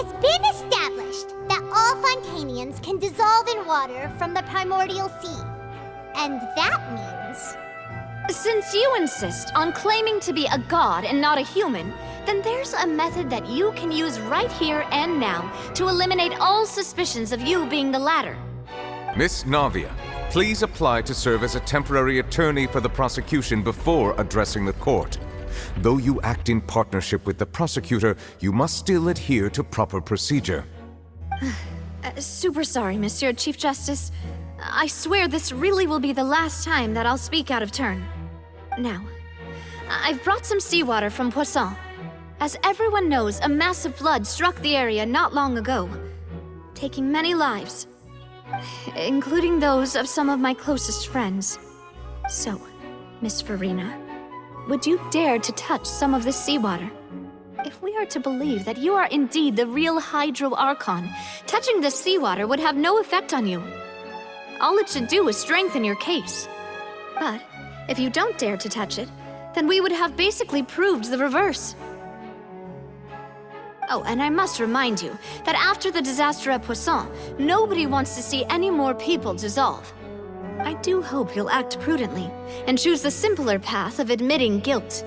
has been established that all Fontainians can dissolve in water from the primordial sea. And that means... Since you insist on claiming to be a god and not a human, then there's a method that you can use right here and now to eliminate all suspicions of you being the latter. Miss Navia, please apply to serve as a temporary attorney for the prosecution before addressing the court. Though you act in partnership with the prosecutor, you must still adhere to proper procedure. Super sorry, Monsieur Chief Justice. I swear this really will be the last time that I'll speak out of turn. Now, I've brought some seawater from Poisson. As everyone knows, a massive flood struck the area not long ago, taking many lives, including those of some of my closest friends. So, Miss Farina, would you dare to touch some of this seawater? If we are to believe that you are indeed the real Hydro Archon, touching this seawater would have no effect on you. All it should do is strengthen your case. But if you don't dare to touch it, then we would have basically proved the reverse. Oh, and I must remind you that after the disaster at Poisson, nobody wants to see any more people dissolve. I do hope you'll act prudently and choose the simpler path of admitting guilt.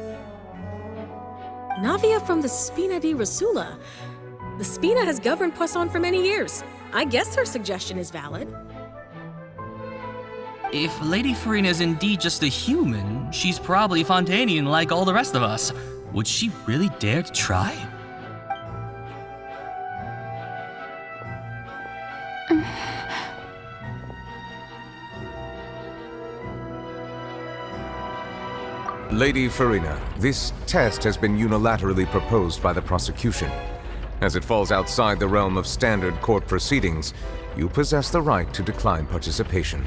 Navia from the Spina di Rasula. The Spina has governed Poisson for many years. I guess her suggestion is valid. If Lady Farina is indeed just a human, she's probably Fontainian like all the rest of us. Would she really dare to try? Lady Farina, this test has been unilaterally proposed by the prosecution. As it falls outside the realm of standard court proceedings, you possess the right to decline participation.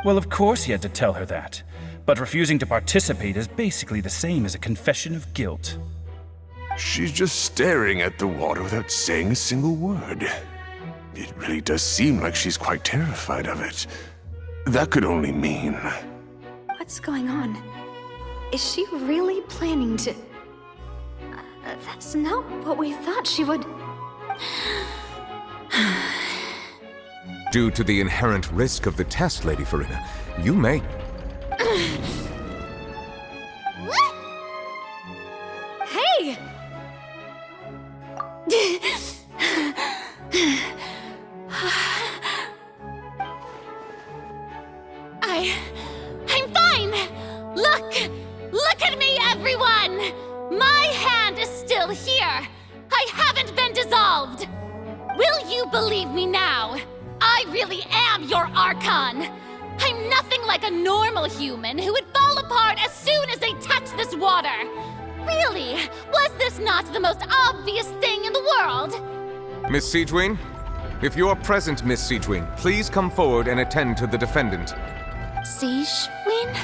Well, of course he had to tell her that. But refusing to participate is basically the same as a confession of guilt. She's just staring at the water without saying a single word. It really does seem like she's quite terrified of it. That could only mean... What's going on? Is she really planning to... that's not what we thought she would... Due to the inherent risk of the test, Lady Farina, you may... What? Hey! I'm fine! Look at me, everyone! My hand is still here! I haven't been dissolved! Will you believe me now? I really am your Archon! I'm nothing like a normal human who would fall apart as soon as they touch this water! Really? Was this not the most obvious thing in the world? Miss Siegewien? If you are present, Miss Siegewien, please come forward and attend to the defendant. Siegewien?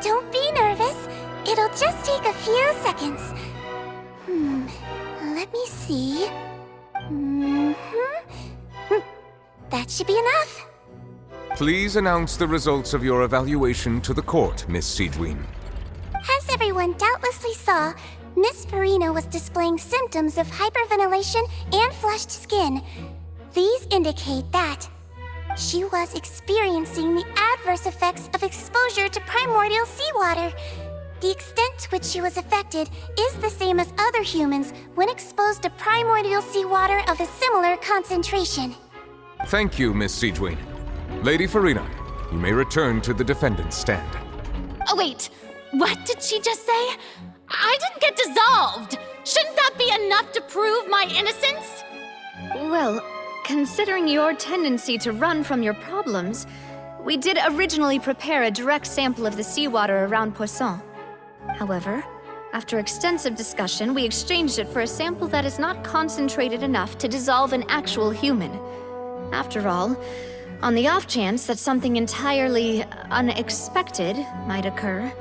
Don't be nervous. It'll just take a few seconds. Let me see. That should be enough. Please announce the results of your evaluation to the court, Miss Siegewien. As everyone doubtlessly saw, Miss Farina was displaying symptoms of hyperventilation and flushed skin. These indicate that she was experiencing the adverse effects of exposure to primordial seawater. The extent to which she was affected is the same as other humans when exposed to primordial seawater of a similar concentration. Thank you, Miss Siegewien. Lady Farina, you may return to the defendant's stand. Oh wait, what did she just say? I didn't get dissolved! Shouldn't that be enough to prove my innocence? Well, considering your tendency to run from your problems, we did originally prepare a direct sample of the seawater around Poisson. However, after extensive discussion, we exchanged it for a sample that is not concentrated enough to dissolve an actual human. After all, on the off chance that something entirely unexpected might occur,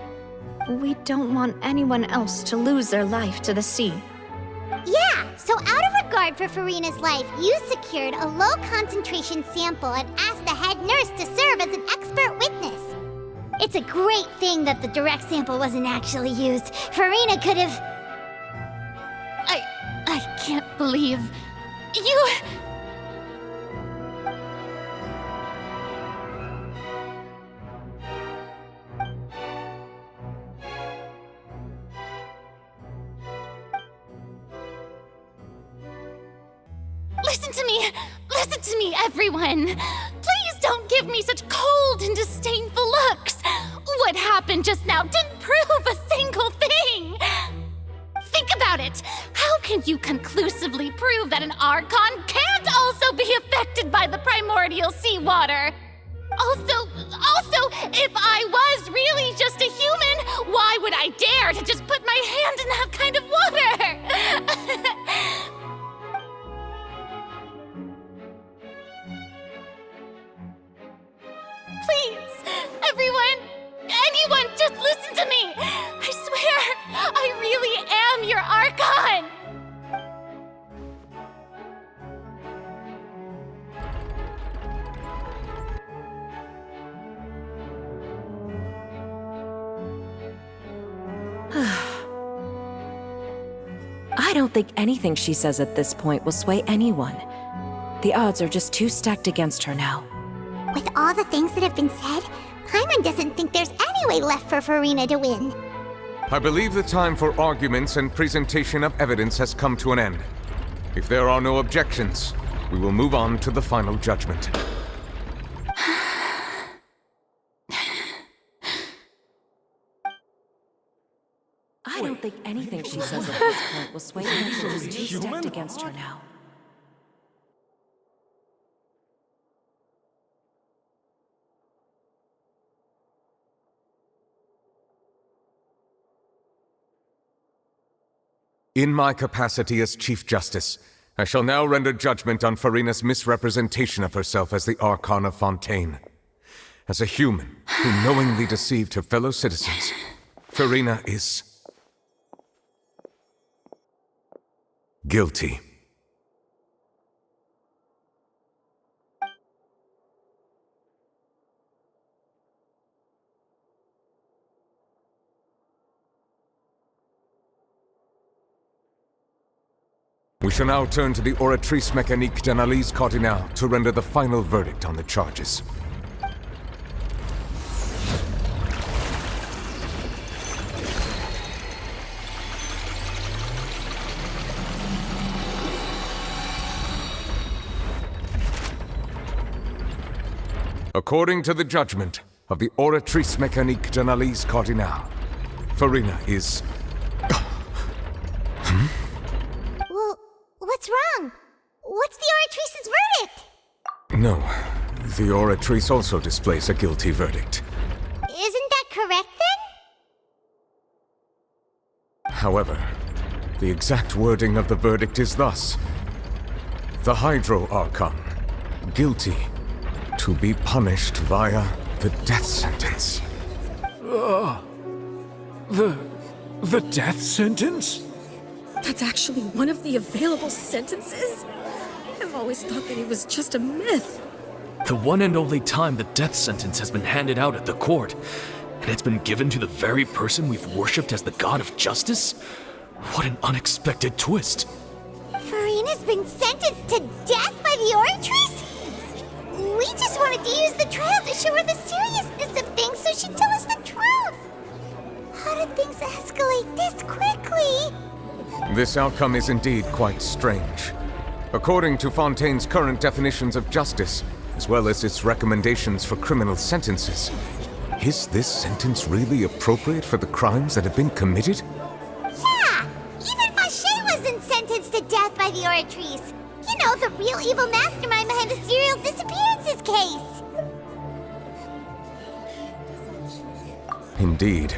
we don't want anyone else to lose their life to the sea. Yeah, so out of regard for Farina's life, you secured a low-concentration sample and asked the head nurse to serve as an expert witness. It's a great thing that the direct sample wasn't actually used. Farina could have... I can't believe... you... Listen to me, everyone! Please don't give me such cold and disdainful looks! What happened just now didn't prove a single thing! Think about it! How can you conclusively prove that an Archon can't also be affected by the primordial seawater? Also, if I was really just a human, why would I dare to just put my hand in that kind of water? Please, everyone, anyone, just listen to me! I swear, I really am your Archon! I don't think anything she says at this point will sway anyone. The odds are just too stacked against her now. With all the things that have been said, Paimon doesn't think there's any way left for Farina to win. I believe the time for arguments and presentation of evidence has come to an end. If there are no objections, we will move on to the final judgment. I don't think anything she says at this point will sway anyone. She's too stacked against her now. In my capacity as Chief Justice, I shall now render judgment on Farina's misrepresentation of herself as the Archon of Fontaine. As a human who knowingly deceived her fellow citizens, Farina is... guilty. We shall now turn to the Oratrice Mécanique d'Analyse Cardinale to render the final verdict on the charges. According to the judgment of the Oratrice Mécanique d'Analyse Cardinale, Farina is... Well, what's wrong? What's the Oratrice's verdict? No, the Oratrice also displays a guilty verdict. Isn't that correct, then? However, the exact wording of the verdict is thus. The Hydro Archon, guilty, to be punished via the death sentence. The death sentence? That's actually one of the available sentences? I've always thought that it was just a myth. The one and only time the death sentence has been handed out at the court, and it's been given to the very person we've worshipped as the god of justice? What an unexpected twist. Farina's been sentenced to death by the Oratrice? We just wanted to use the trial to show her the seriousness of things so she'd tell us the truth. How did things escalate this quickly? This outcome is indeed quite strange. According to Fontaine's current definitions of justice, as well as its recommendations for criminal sentences, is this sentence really appropriate for the crimes that have been committed? Yeah! Even Fache wasn't sentenced to death by the Oratrice. You know, the real evil mastermind behind the serial disappearances case. Indeed.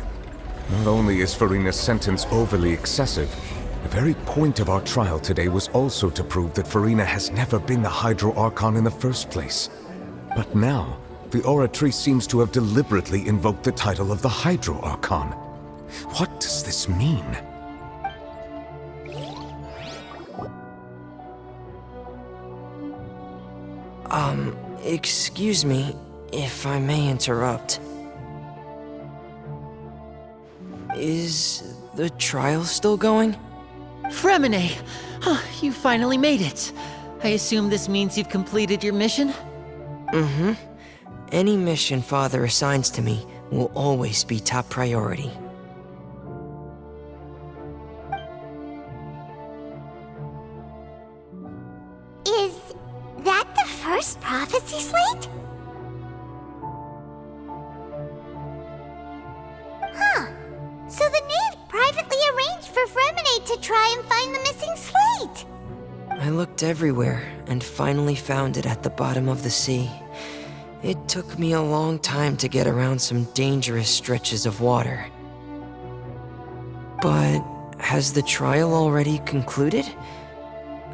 Not only is Farina's sentence overly excessive, the very point of our trial today was also to prove that Farina has never been the Hydro Archon in the first place. But now, the Oratrice seems to have deliberately invoked the title of the Hydro Archon. What does this mean? Excuse me, if I may interrupt. Is the trial still going? Fremine! You finally made it. I assume this means you've completed your mission? Mm-hmm. Any mission Father assigns to me will always be top priority. Is that the first prophecy slate? Huh. So the knave privately arranged for Fremine to try and find the missing slate. I looked everywhere and finally found it at the bottom of the sea. It took me a long time to get around some dangerous stretches of water. But has the trial already concluded?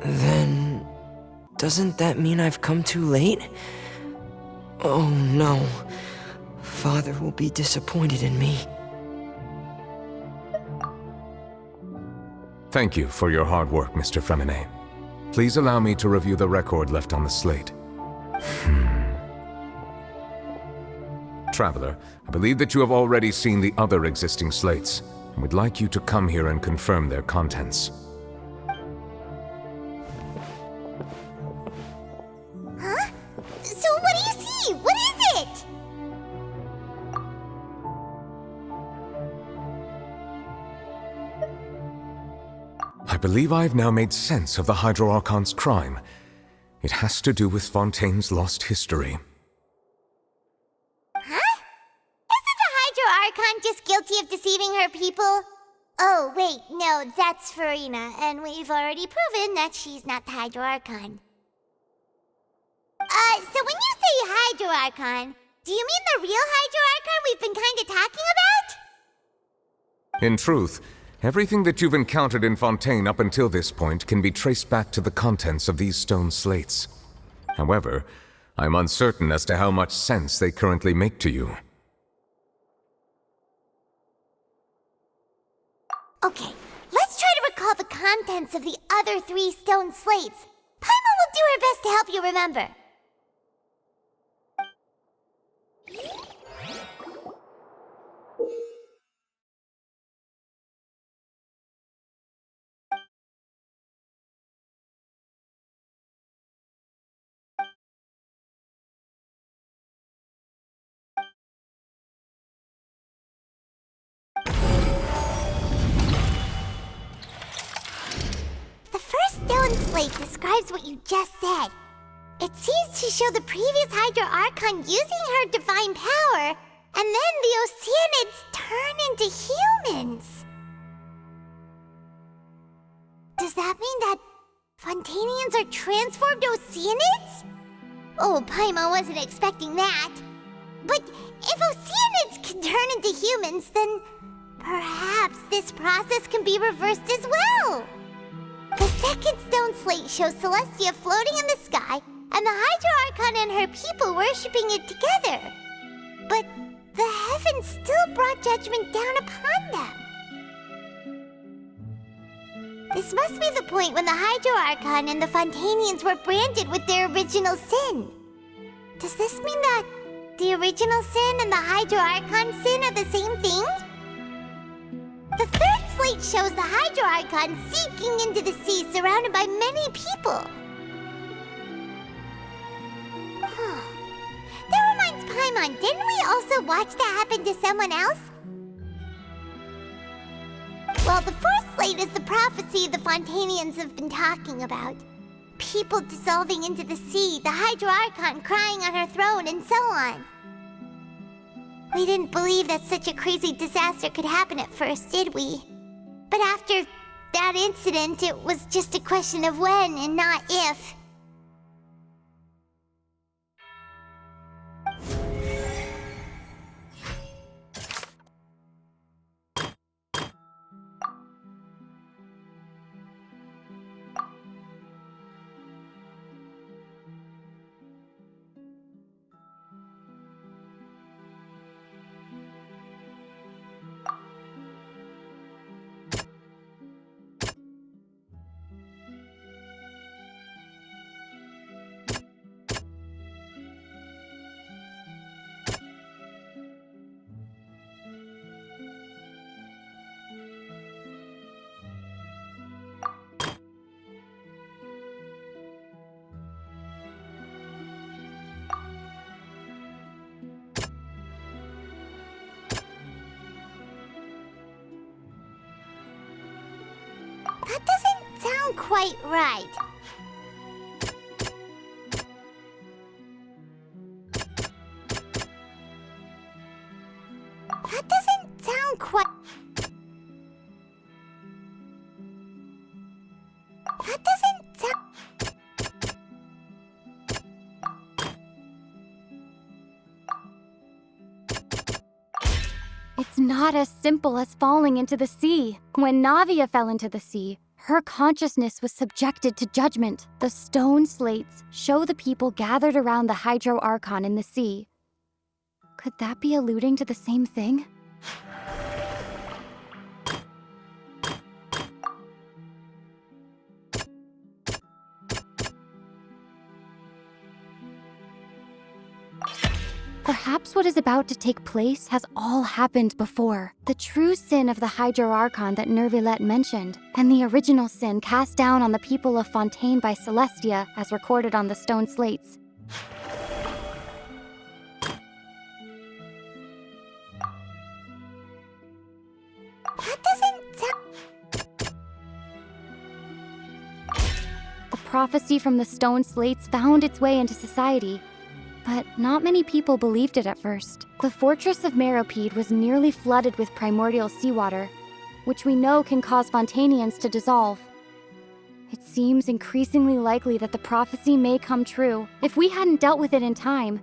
Then doesn't that mean I've come too late? Oh no. Father will be disappointed in me. Thank you for your hard work, Mr. Fremine. Please allow me to review the record left on the slate. Traveler, I believe that you have already seen the other existing slates, and would like you to come here and confirm their contents. Huh? So what do you see? What is it? I believe I have now made sense of the Hydro Archon's crime. It has to do with Fontaine's lost history. Huh? Isn't the Hydro Archon just guilty of deceiving her people? Oh, wait, no, that's Farina, and we've already proven that she's not the Hydro Archon. So when you say Hydro Archon, do you mean the real Hydro Archon we've been kinda talking about? In truth, everything that you've encountered in Fontaine up until this point can be traced back to the contents of these stone slates. However, I'm uncertain as to how much sense they currently make to you. Okay, let's try to recall the contents of the other 3 stone slates. Paimon will do her best to help you remember. The first stone slate describes what you just said. It seems to show the previous Hydro Archon using her divine power, and then the Oceanids turn into humans. Does that mean that Fontainians are transformed Oceanids? Oh, Paimon wasn't expecting that. But if Oceanids can turn into humans, then perhaps this process can be reversed as well. The second stone slate shows Celestia floating in the sky, and the Hydro Archon and her people worshipping it together. But the heavens still brought judgment down upon them. This must be the point when the Hydro Archon and the Fontainians were branded with their original sin. Does this mean that the original sin and the Hydro Archon sin are the same thing? The third slate shows the Hydro Archon sinking into the sea surrounded by many people. That reminds Paimon, didn't we also watch that happen to someone else? Well, the fourth slate is the prophecy the Fontainians have been talking about. People dissolving into the sea, the Hydro Archon crying on her throne, and so on. We didn't believe that such a crazy disaster could happen at first, did we? But after that incident, it was just a question of when and not if. quite right. That doesn't sound quite... That doesn't sound... It's not as simple as falling into the sea. When Navia fell into the sea, her consciousness was subjected to judgment. The stone slates show the people gathered around the Hydro Archon in the sea. Could that be alluding to the same thing? Perhaps what is about to take place has all happened before. The true sin of the Hydro Archon that Nervilette mentioned, and the original sin cast down on the people of Fontaine by Celestia, as recorded on the stone slates. That doesn't sound... The prophecy from the stone slates found its way into society. But not many people believed it at first. The fortress of Meropide was nearly flooded with primordial seawater, which we know can cause Fontainians to dissolve. It seems increasingly likely that the prophecy may come true. If we hadn't dealt with it in time,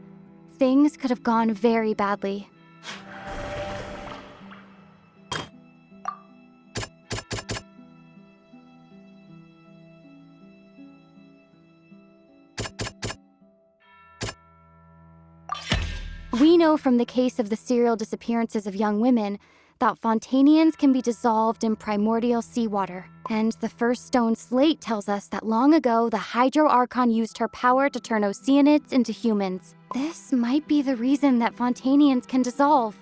things could have gone very badly. We know from the case of the serial disappearances of young women that Fontainians can be dissolved in primordial seawater. And the first stone slate tells us that long ago, the Hydro Archon used her power to turn Oceanids into humans. This might be the reason that Fontainians can dissolve.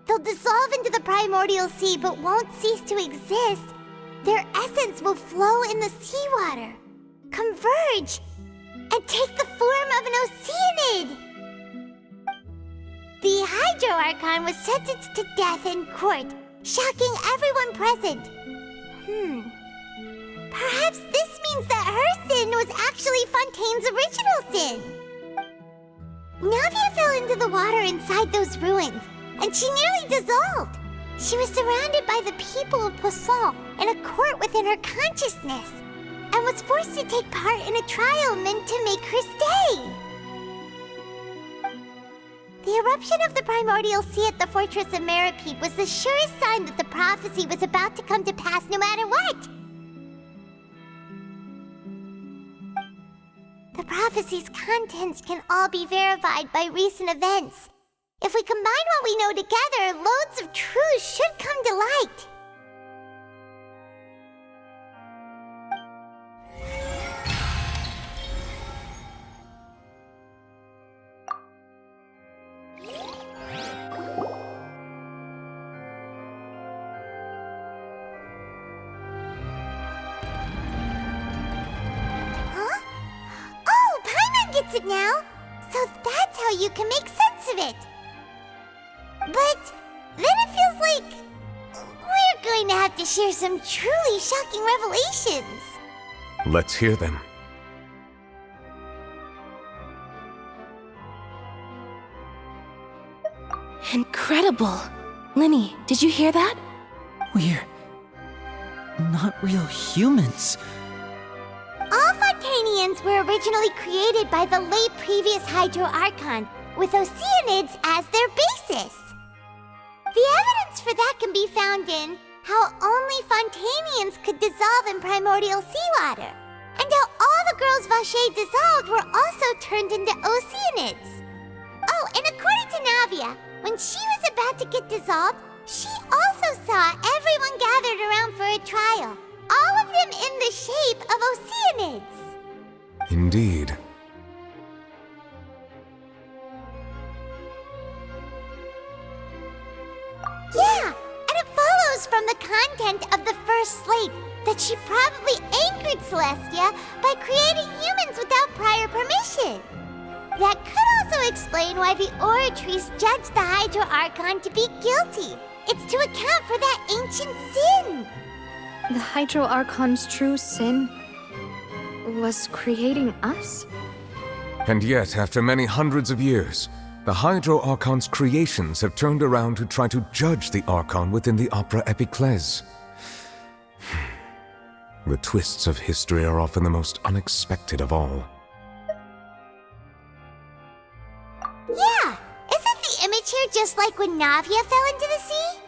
They'll dissolve into the primordial sea but won't cease to exist. Their essence will flow in the seawater, converge, and take the form of an Oceanid. The Hydro Archon was sentenced to death in court, shocking everyone present. Perhaps this means that her sin was actually Fontaine's original sin. Navia fell into the water inside those ruins, and she nearly dissolved. She was surrounded by the people of Poisson in a court within her consciousness, and was forced to take part in a trial meant to make her stay. The eruption of the primordial sea at the fortress of Meropide was the surest sign that the prophecy was about to come to pass no matter what. The prophecy's contents can all be verified by recent events. If we combine what we know together, loads of truths should come to light. Gets it now, so that's how you can make sense of it. But then it feels like we're going to have to share some truly shocking revelations. Let's hear them. Incredible! Linny, did you hear that? We're not real humans. All Fontainians were originally created by the late previous Hydro Archon, with Oceanids as their basis. The evidence for that can be found in how only Fontainians could dissolve in primordial seawater, and how all the girls Vacher dissolved were also turned into Oceanids. Oh, and according to Navia, when she was about to get dissolved, she also saw everyone gathered around for a trial. All of them in the shape of Oceanids. Indeed. Yeah, and it follows from the content of the first slate that she probably anchored Celestia by creating humans without prior permission. That could also explain why the Oratrice judged the Hydro Archon to be guilty. It's to account for that ancient The Hydro Archon's true sin was creating us? And yet, after many hundreds of years, the Hydro Archon's creations have turned around to try to judge the Archon within the Opera Epiclese. The twists of history are often the most unexpected of all. Yeah! Isn't the image here just like when Navia fell into the sea?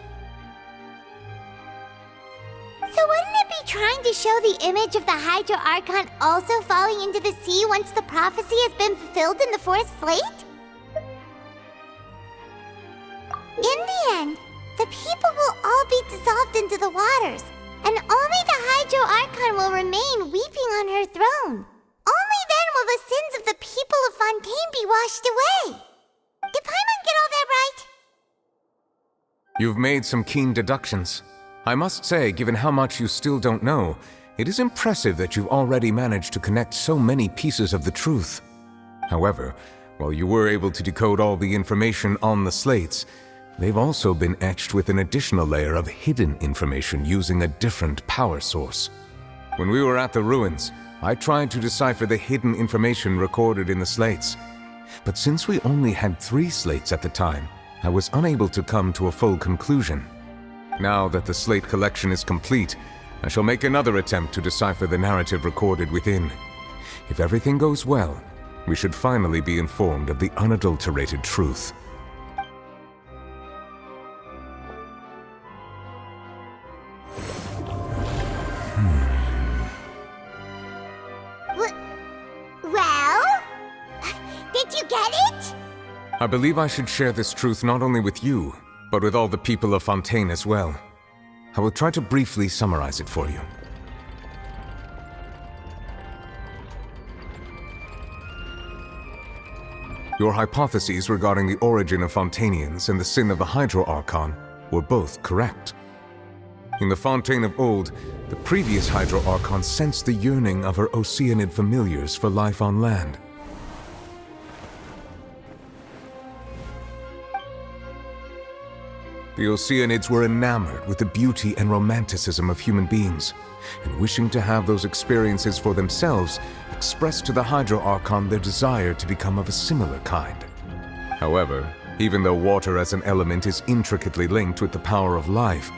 So wouldn't it be trying to show the image of the Hydro Archon also falling into the sea once the prophecy has been fulfilled in the fourth slate? In the end, the people will all be dissolved into the waters, and only the Hydro Archon will remain weeping on her throne. Only then will the sins of the people of Fontaine be washed away. Did Paimon get all that right? You've made some keen deductions. I must say, given how much you still don't know, it is impressive that you've already managed to connect so many pieces of the truth. However, while you were able to decode all the information on the slates, they've also been etched with an additional layer of hidden information using a different power source. When we were at the ruins, I tried to decipher the hidden information recorded in the slates. But since we only had 3 slates at the time, I was unable to come to a full conclusion. Now that the slate collection is complete, I shall make another attempt to decipher the narrative recorded within. If everything goes well, we should finally be informed of the unadulterated truth. Well? Did you get it? I believe I should share this truth not only with you, but with all the people of Fontaine as well. I will try to briefly summarize it for you. Your hypotheses regarding the origin of Fontainians and the sin of the Hydro Archon were both correct. In the Fontaine of old, the previous Hydro Archon sensed the yearning of her Oceanid familiars for life on land. The Oceanids were enamored with the beauty and romanticism of human beings, and wishing to have those experiences for themselves, expressed to the Hydro Archon their desire to become of a similar kind. However, even though water as an element is intricately linked with the power of life,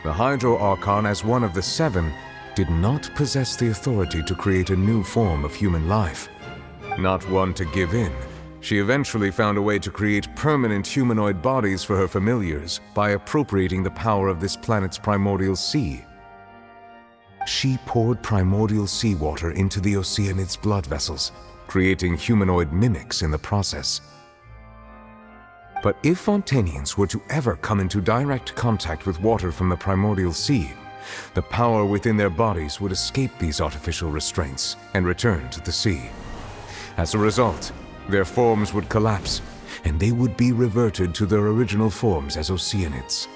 the Hydro Archon, as one of the 7, did not possess the authority to create a new form of human life. Not one to give in, she eventually found a way to create permanent humanoid bodies for her familiars by appropriating the power of this planet's primordial sea. She poured primordial seawater into the Oceanids' blood vessels, creating humanoid mimics in the process. But if Fontainians were to ever come into direct contact with water from the primordial sea, the power within their bodies would escape these artificial restraints and return to the sea. As a result, their forms would collapse, and they would be reverted to their original forms as Oceanids.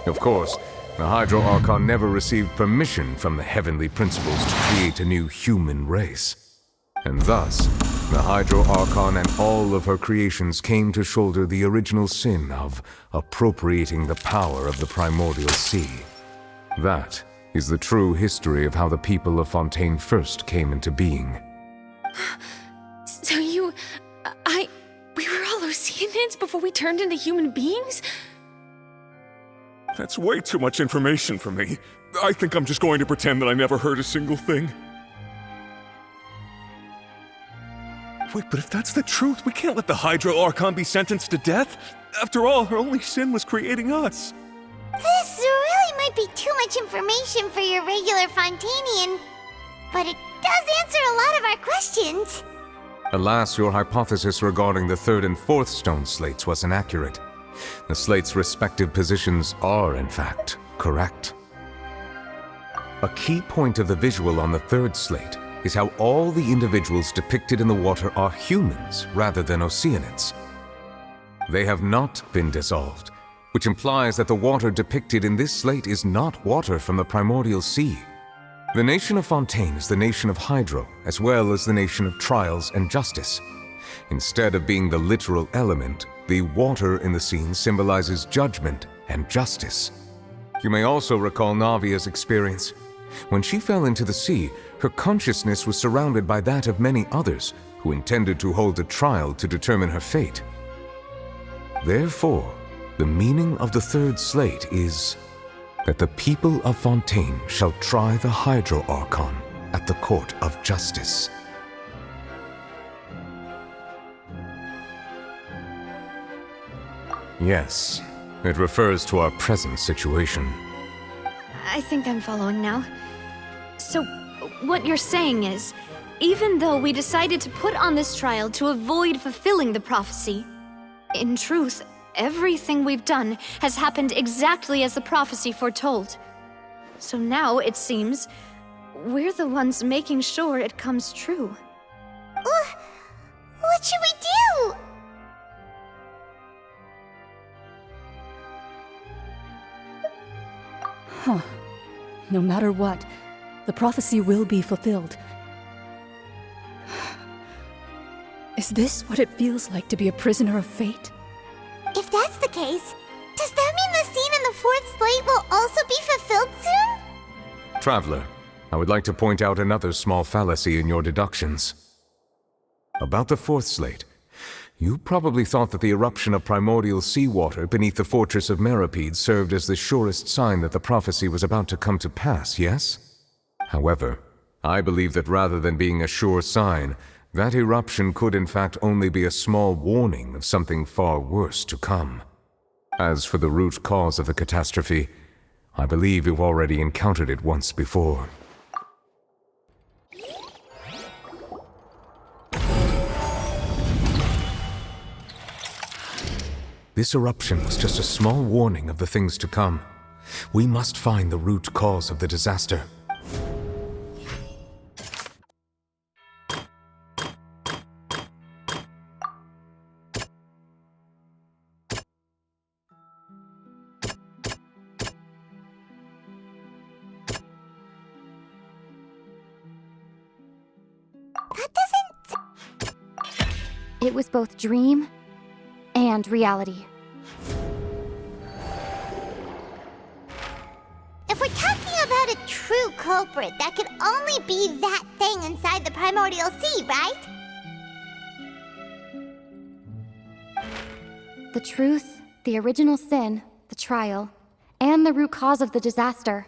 Of course, the Hydro Archon never received permission from the heavenly principles to create a new human race. And thus, the Hydro Archon and all of her creations came to shoulder the original sin of appropriating the power of the primordial sea. That is the true history of how the people of Fontaine first came into being. So we were all Oceanids before we turned into human beings? That's way too much information for me. I think I'm just going to pretend that I never heard a single thing. Wait, but if that's the truth, we can't let the Hydro Archon be sentenced to death. After all, her only sin was creating us. This really might be too much information for your regular Fontainian, but it does answer a lot of our questions. Alas, your hypothesis regarding the 3rd and 4th stone slates was inaccurate. The slates' respective positions are, in fact, correct. A key point of the visual on the 3rd slate is how all the individuals depicted in the water are humans rather than Oceanids. They have not been dissolved, which implies that the water depicted in this slate is not water from the primordial sea. The nation of Fontaine is the nation of Hydro, as well as the nation of trials and justice. Instead of being the literal element, the water in the scene symbolizes judgment and justice. You may also recall Navia's experience. When she fell into the sea, her consciousness was surrounded by that of many others who intended to hold a trial to determine her fate. Therefore, the meaning of the third slate is that the people of Fontaine shall try the Hydro Archon at the Court of Justice. Yes, it refers to our present situation. I think I'm following now. So, what you're saying is, even though we decided to put on this trial to avoid fulfilling the prophecy, in truth, everything we've done has happened exactly as the prophecy foretold. So now, it seems, we're the ones making sure it comes true. What should we do? Huh. No matter what, the prophecy will be fulfilled. Is this what it feels like to be a prisoner of fate? If that's the case, does that mean the scene in the fourth slate will also be fulfilled soon? Traveler, I would like to point out another small fallacy in your deductions. About the fourth slate, you probably thought that the eruption of primordial seawater beneath the fortress of Meropide served as the surest sign that the prophecy was about to come to pass, yes? However, I believe that rather than being a sure sign, that eruption could in fact only be a small warning of something far worse to come. As for the root cause of the catastrophe, I believe you've already encountered it once before. This eruption was just a small warning of the things to come. We must find the root cause of the disaster. It was both dream and reality. If we're talking about a true culprit, that could only be that thing inside the primordial sea, right? The truth, the original sin, the trial, and the root cause of the disaster.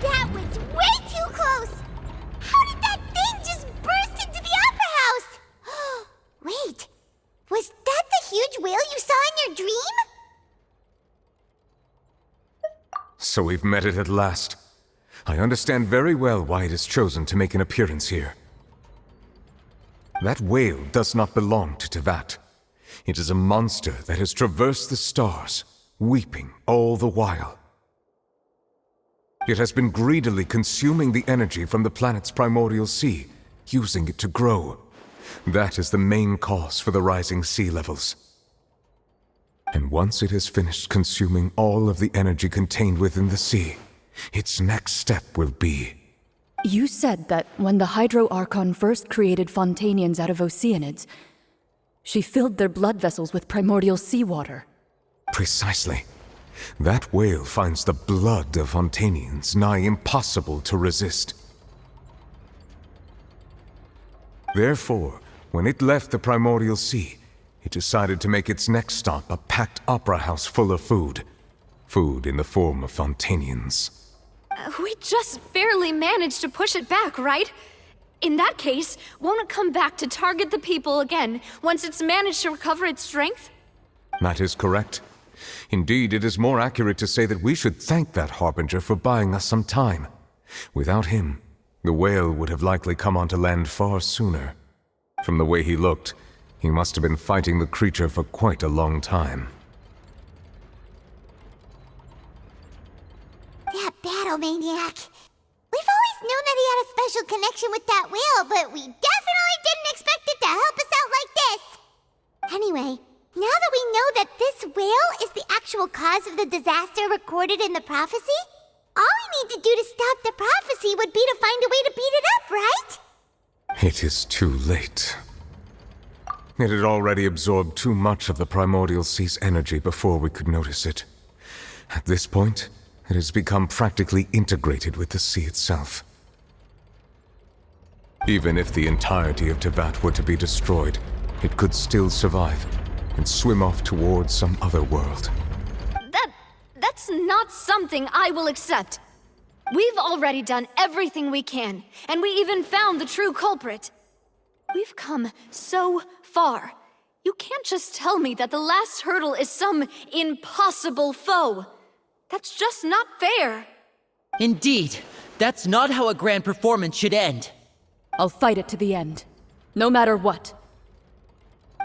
That was way too close! How did that thing just burst into the Opera House? Wait, was that the huge whale you saw in your dream? So we've met it at last. I understand very well why it has chosen to make an appearance here. That whale does not belong to Tevat. It is a monster that has traversed the stars, weeping all the while. It has been greedily consuming the energy from the planet's primordial sea, using it to grow. That is the main cause for the rising sea levels. And once it has finished consuming all of the energy contained within the sea, its next step will be... You said that when the Hydro Archon first created Fontainians out of Oceanids, she filled their blood vessels with primordial seawater. Precisely. That whale finds the blood of Fontainians nigh impossible to resist. Therefore, when it left the primordial sea, it decided to make its next stop a packed opera house full of food. Food in the form of Fontainians. We just barely managed to push it back, right? In that case, won't it come back to target the people again once it's managed to recover its strength? That is correct. Indeed, it is more accurate to say that we should thank that Harbinger for buying us some time. Without him, the whale would have likely come onto land far sooner. From the way he looked, he must have been fighting the creature for quite a long time. That battle maniac. We've always known that he had a special connection with that whale, but we definitely didn't expect it to help us out like this. Anyway, now that we know that this whale is the actual cause of the disaster recorded in the prophecy, all we need to do to stop the prophecy would be to find a way to beat it up, right? It is too late. It had already absorbed too much of the primordial sea's energy before we could notice it. At this point, it has become practically integrated with the sea itself. Even if the entirety of Tevat were to be destroyed, it could still survive and swim off towards some other world. That's not something I will accept. We've already done everything we can, and we even found the true culprit. We've come so far. You can't just tell me that the last hurdle is some impossible foe. That's just not fair. Indeed, that's not how a grand performance should end. I'll fight it to the end, no matter what.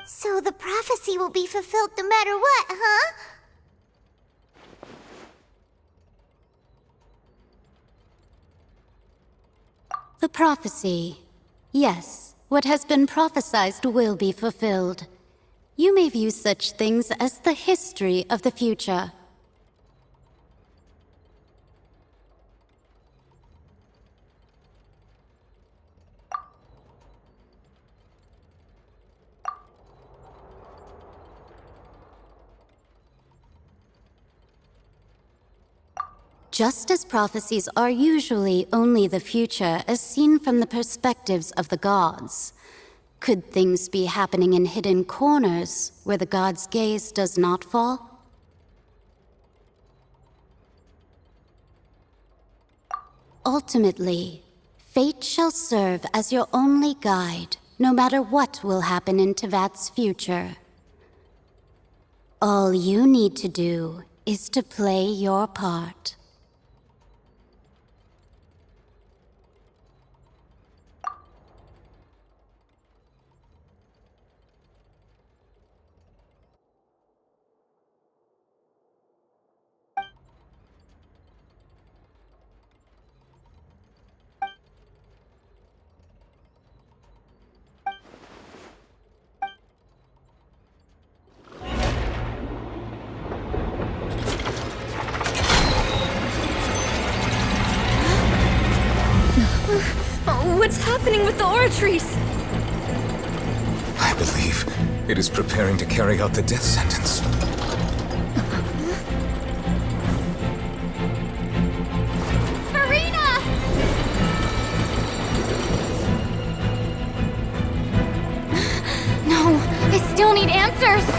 So the prophecy will be fulfilled no matter what, huh? The prophecy. Yes, what has been prophesied will be fulfilled. You may view such things as the history of the future. Just as prophecies are usually only the future as seen from the perspectives of the gods, could things be happening in hidden corners where the gods' gaze does not fall? Ultimately, fate shall serve as your only guide, no matter what will happen in Tevat's future. All you need to do is to play your part. What's happening with the oratories? I believe it is preparing to carry out the death sentence. Farina! No, I still need answers!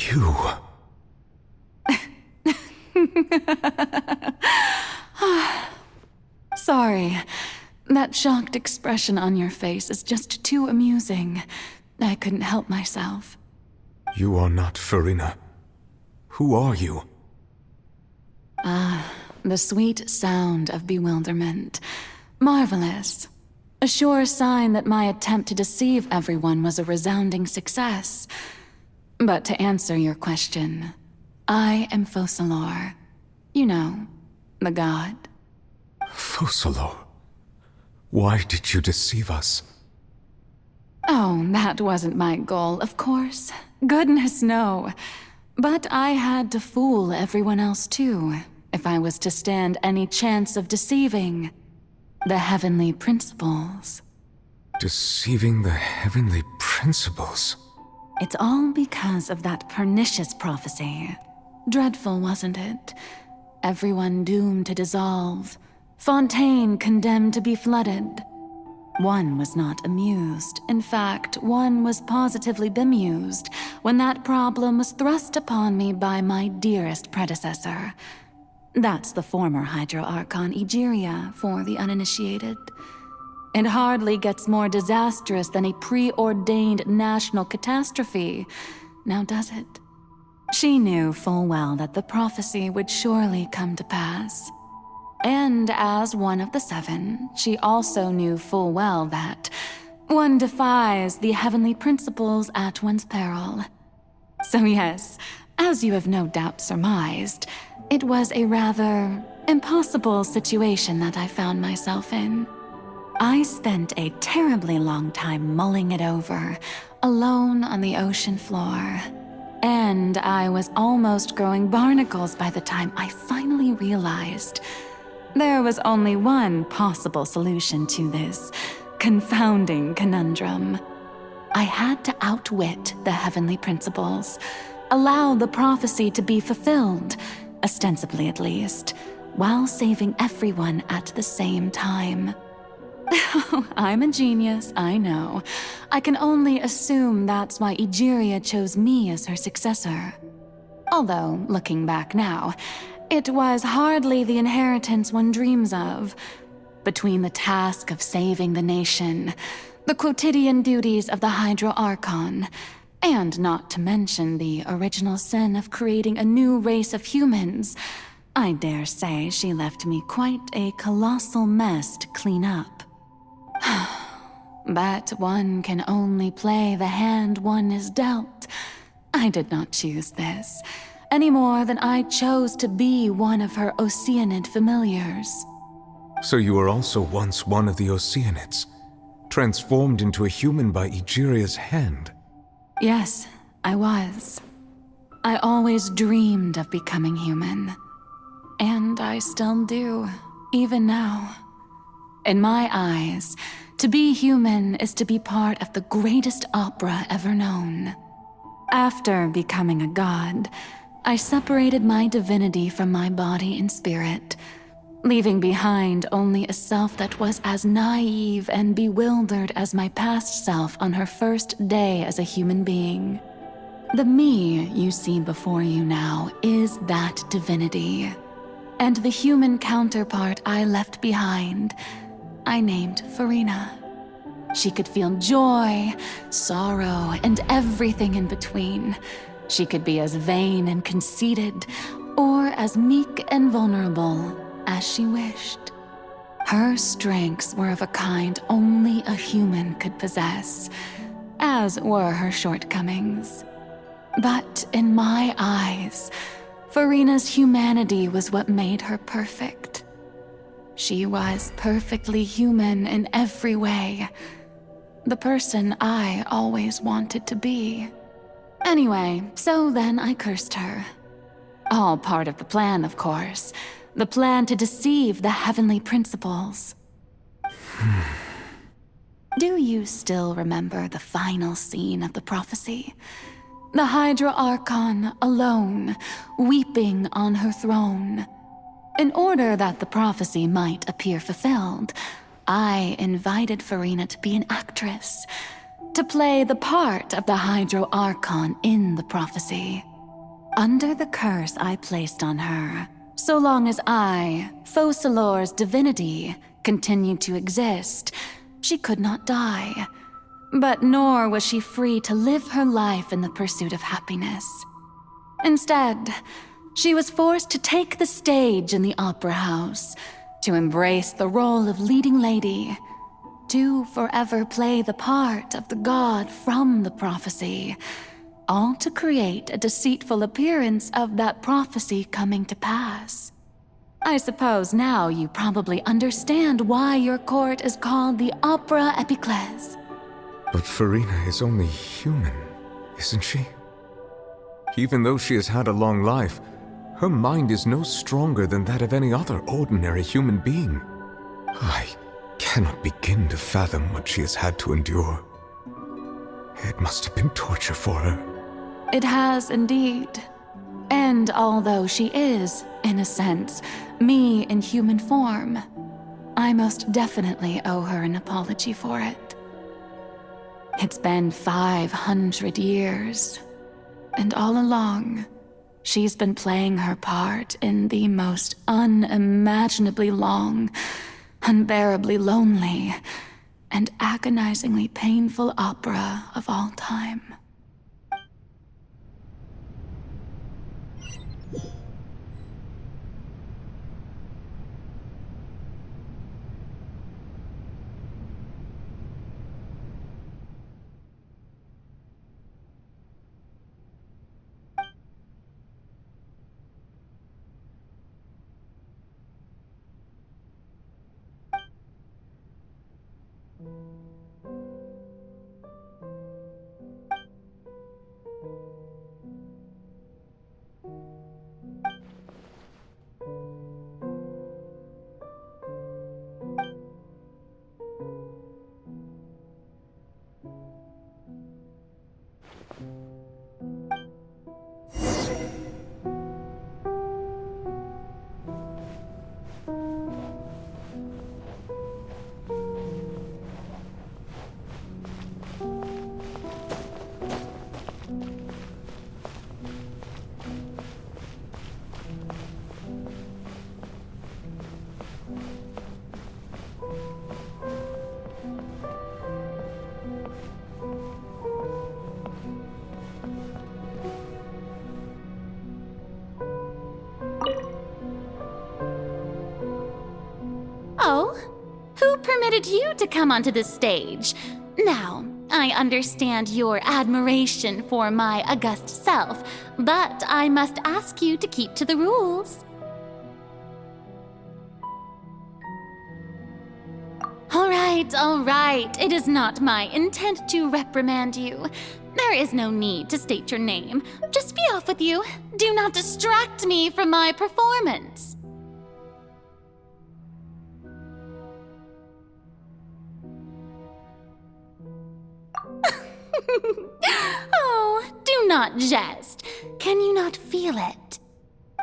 You... Sorry. That shocked expression on your face is just too amusing. I couldn't help myself. You are not Farina. Who are you? The sweet sound of bewilderment. Marvelous. A sure sign that my attempt to deceive everyone was a resounding success. But to answer your question, I am Focalor. You know, the god. Focalor? Why did you deceive us? Oh, that wasn't my goal, of course. Goodness, no. But I had to fool everyone else too, if I was to stand any chance of deceiving the heavenly principles. Deceiving the heavenly principles? It's all because of that pernicious prophecy. Dreadful, wasn't it? Everyone doomed to dissolve. Fontaine condemned to be flooded. One was not amused. In fact, one was positively bemused when that problem was thrust upon me by my dearest predecessor. That's the former Hydro Archon Egeria for the uninitiated. It hardly gets more disastrous than a preordained national catastrophe, now does it? She knew full well that the prophecy would surely come to pass. And as one of the seven, she also knew full well that one defies the heavenly principles at one's peril. So yes, as you have no doubt surmised, it was a rather impossible situation that I found myself in. I spent a terribly long time mulling it over, alone on the ocean floor. And I was almost growing barnacles by the time I finally realized there was only one possible solution to this confounding conundrum. I had to outwit the heavenly principles, allow the prophecy to be fulfilled, ostensibly at least, while saving everyone at the same time. I'm a genius, I know. I can only assume that's why Egeria chose me as her successor. Although, looking back now, it was hardly the inheritance one dreams of. Between the task of saving the nation, the quotidian duties of the Hydro Archon, and not to mention the original sin of creating a new race of humans, I dare say she left me quite a colossal mess to clean up. But one can only play the hand one is dealt. I did not choose this, any more than I chose to be one of her Oceanid familiars. So you were also once one of the Oceanids, transformed into a human by Egeria's hand? Yes, I was. I always dreamed of becoming human. And I still do, even now. In my eyes, to be human is to be part of the greatest opera ever known. After becoming a god, I separated my divinity from my body and spirit, leaving behind only a self that was as naive and bewildered as my past self on her first day as a human being. The me you see before you now is that divinity. And the human counterpart I left behind, I named Farina. She could feel joy, sorrow, and everything in between. She could be as vain and conceited, or as meek and vulnerable as she wished. Her strengths were of a kind only a human could possess, as were her shortcomings. But in my eyes, Farina's humanity was what made her perfect. She was perfectly human in every way. The person I always wanted to be. Anyway, so then I cursed her. All part of the plan, of course. The plan to deceive the heavenly principles. Do you still remember the final scene of the prophecy? The Hydra Archon alone, weeping on her throne. In order that the prophecy might appear fulfilled, I invited Farina to be an actress, to play the part of the Hydro Archon in the prophecy. Under the curse I placed on her, so long as I, Focalor's divinity, continued to exist, she could not die. But nor was she free to live her life in the pursuit of happiness. Instead, she was forced to take the stage in the opera house, to embrace the role of leading lady, to forever play the part of the god from the prophecy, all to create a deceitful appearance of that prophecy coming to pass. I suppose now you probably understand why your court is called the Opera Epiclese. But Farina is only human, isn't she? Even though she has had a long life, her mind is no stronger than that of any other ordinary human being. I cannot begin to fathom what she has had to endure. It must have been torture for her. It has indeed. And although she is, in a sense, me in human form, I most definitely owe her an apology for it. It's been 500 years, and all along, she's been playing her part in the most unimaginably long, unbearably lonely, and agonizingly painful opera of all time. Oh, who permitted you to come onto the stage? Now, I understand your admiration for my august self, but I must ask you to keep to the rules. All right. It is not my intent to reprimand you. There is no need to state your name. Just be off with you. Do not distract me from my performance. Oh, do not jest. Can you not feel it?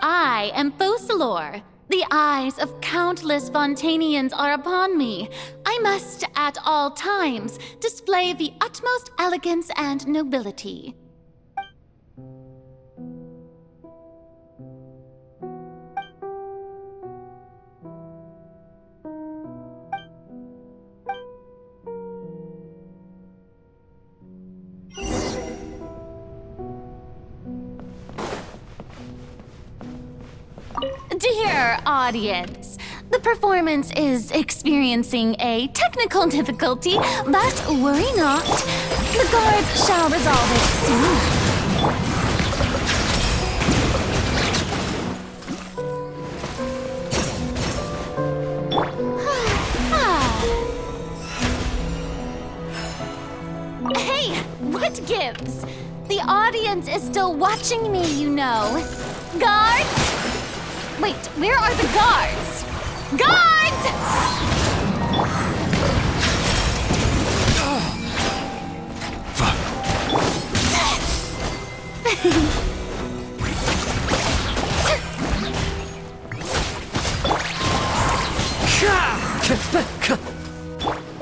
I am Focalor. The eyes of countless Fontainians are upon me. I must, at all times, display the utmost elegance and nobility. Dear audience, the performance is experiencing a technical difficulty, but worry not. The guards shall resolve it soon. Hey, what gives? The audience is still watching me, you know. Guards! Wait, where are the guards? Guards!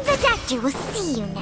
The doctor will see you now.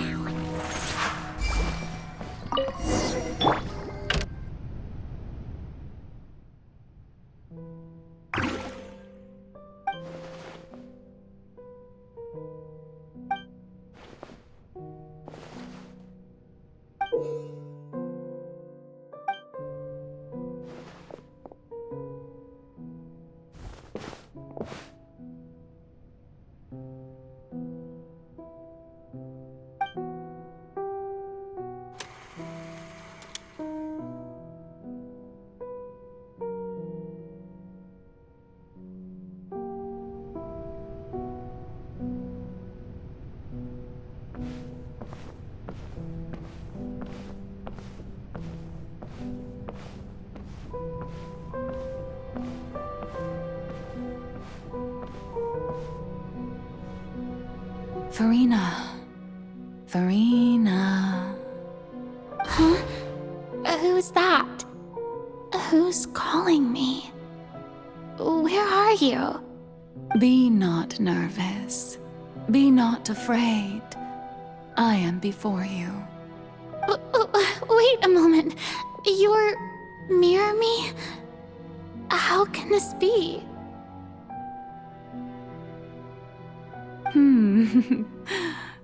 Farina. Farina. Huh? Who's that? Who's calling me? Where are you? Be not nervous. Be not afraid. I am before you. Wait a moment. You're near me? How can this be?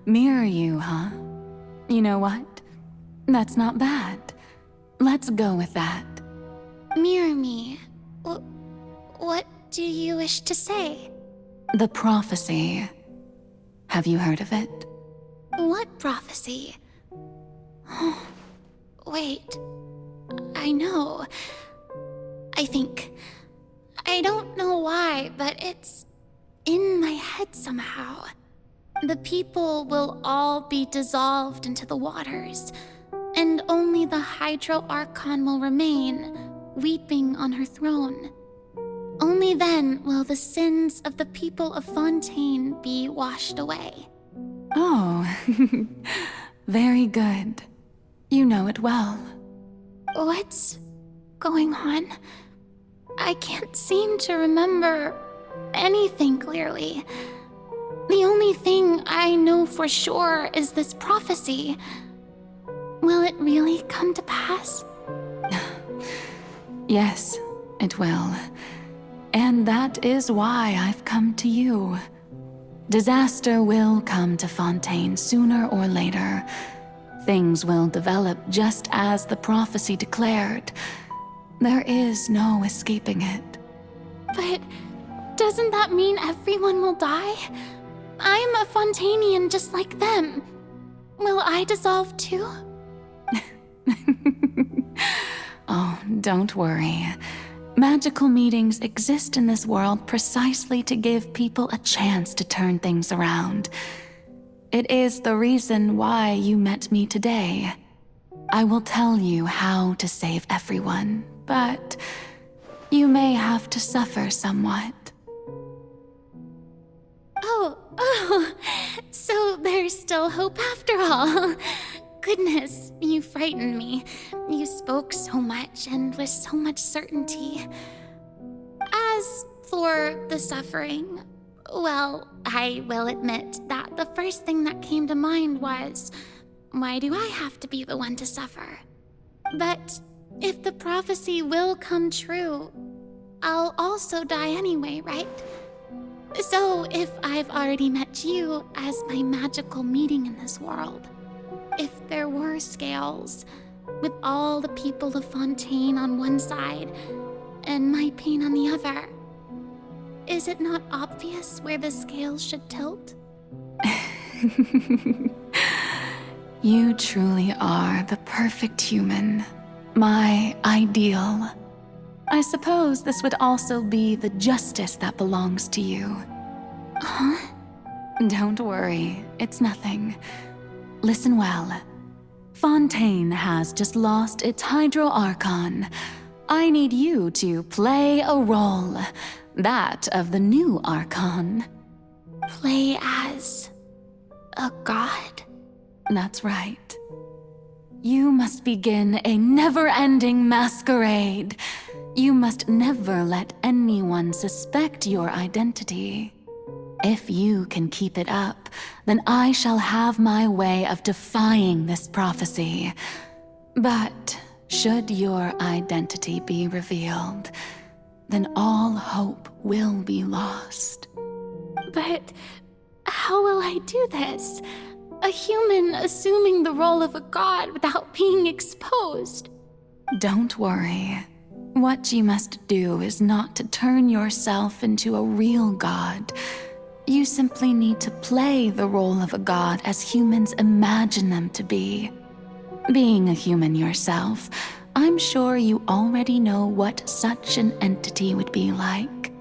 Mirror you, huh? You know what? That's not bad. Let's go with that. Mirror me? What do you wish to say? The prophecy. Have you heard of it? What prophecy? Wait. I know. I think. I don't know why, but it's in my head somehow. The people will all be dissolved into the waters, and only the Hydro Archon will remain, weeping on her throne. Only then will the sins of the people of Fontaine be washed away. Oh, very good. You know it well. What's going on? I can't seem to remember anything clearly. The only thing I know for sure is this prophecy. Will it really come to pass? Yes, it will. And that is why I've come to you. Disaster will come to Fontaine sooner or later. Things will develop just as the prophecy declared. There is no escaping it. But doesn't that mean everyone will die? I'm a Fontainian just like them. Will I dissolve too? Oh, don't worry. Magical meetings exist in this world precisely to give people a chance to turn things around. It is the reason why you met me today. I will tell you how to save everyone, but you may have to suffer somewhat. Oh, so there's still hope after all. Goodness, you frightened me. You spoke so much and with so much certainty. As for the suffering, well, I will admit that the first thing that came to mind was, why do I have to be the one to suffer? But if the prophecy will come true, I'll also die anyway, right? So if I've already met you as my magical meeting in this world, if there were scales, with all the people of Fontaine on one side and my pain on the other, is it not obvious where the scales should tilt? You truly are the perfect human, my ideal. I suppose this would also be the justice that belongs to you. Huh? Don't worry, it's nothing. Listen well. Fontaine has just lost its Hydro Archon. I need you to play a role, that of the new Archon. Play as a god? That's right. You must begin a never-ending masquerade. You must never let anyone suspect your identity. If you can keep it up, then I shall have my way of defying this prophecy. But should your identity be revealed, then all hope will be lost. But how will I do this? A human assuming the role of a god without being exposed. Don't worry. What you must do is not to turn yourself into a real god. You simply need to play the role of a god as humans imagine them to be. Being a human yourself, I'm sure you already know what such an entity would be like.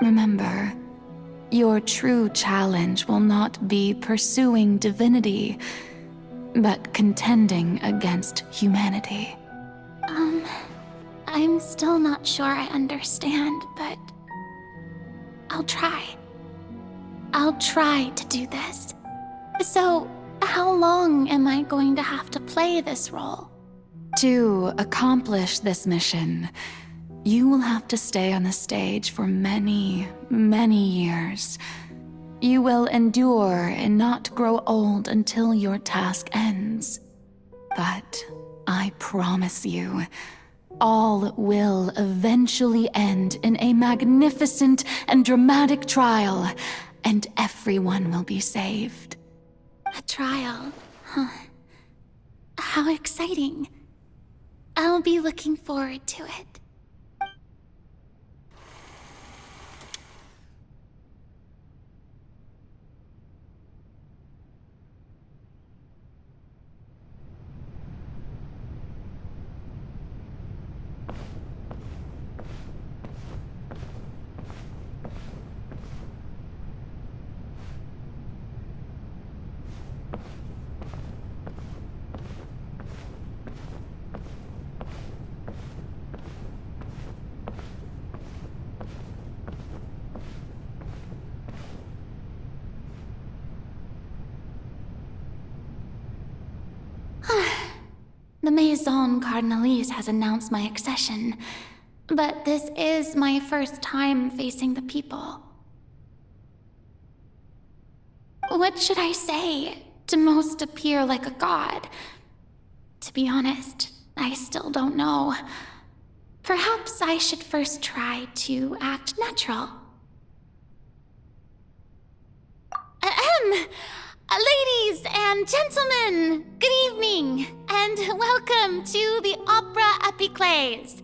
Remember, your true challenge will not be pursuing divinity, but contending against humanity. I'm still not sure I understand, but I'll try. I'll try to do this. So, how long am I going to have to play this role? To accomplish this mission, you will have to stay on the stage for many, many years. You will endure and not grow old until your task ends. But I promise you, all will eventually end in a magnificent and dramatic trial, and everyone will be saved. A trial, huh? How exciting. I'll be looking forward to it. The Maison Cardinalise has announced my accession, but this is my first time facing the people. What should I say to most appear like a god? To be honest, I still don't know. Perhaps I should first try to act natural. Ladies and gentlemen, good evening, and welcome to the Opera Epiclese.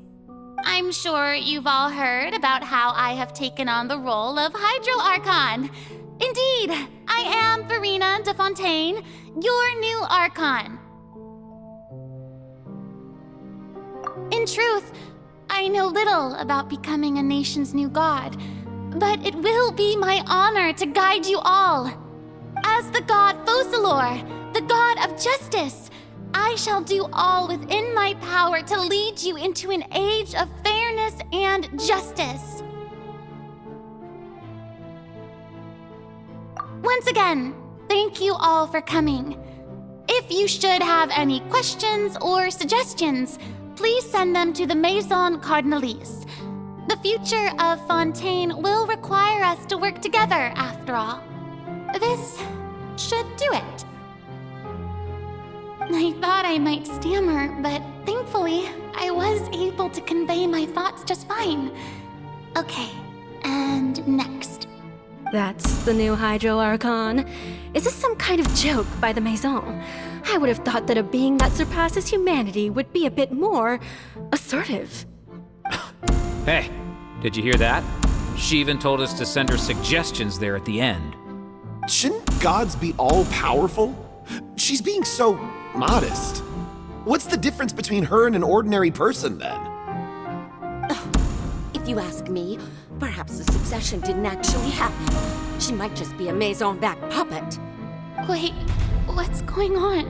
I'm sure you've all heard about how I have taken on the role of Hydro Archon. Indeed, I am Farina de Fontaine, your new Archon. In truth, I know little about becoming a nation's new god, but it will be my honor to guide you all. As the god Focalor, the god of justice, I shall do all within my power to lead you into an age of fairness and justice. Once again, thank you all for coming. If you should have any questions or suggestions, please send them to the Maison Cardinalise. The future of Fontaine will require us to work together, after all. This should do it. I thought I might stammer, but thankfully, I was able to convey my thoughts just fine. Okay, and next. That's the new Hydro Archon. Is this some kind of joke by the Maison? I would have thought that a being that surpasses humanity would be a bit more assertive. Hey, did you hear that? She even told us to send her suggestions there at the end. Shouldn't gods be all-powerful? She's being so modest. What's the difference between her and an ordinary person, then? If you ask me, perhaps the succession didn't actually happen. She might just be a Maison-backed puppet. Wait, what's going on?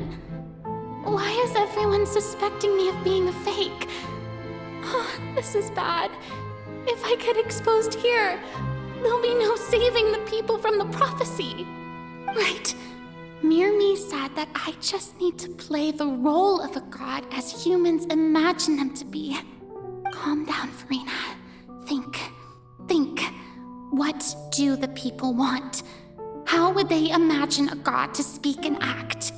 Why is everyone suspecting me of being a fake? Oh, this is bad. If I get exposed here, there'll be no saving the people from the prophecy. Right. Mirmi said that I just need to play the role of a god as humans imagine them to be. Calm down, Farina. Think. What do the people want? How would they imagine a god to speak and act?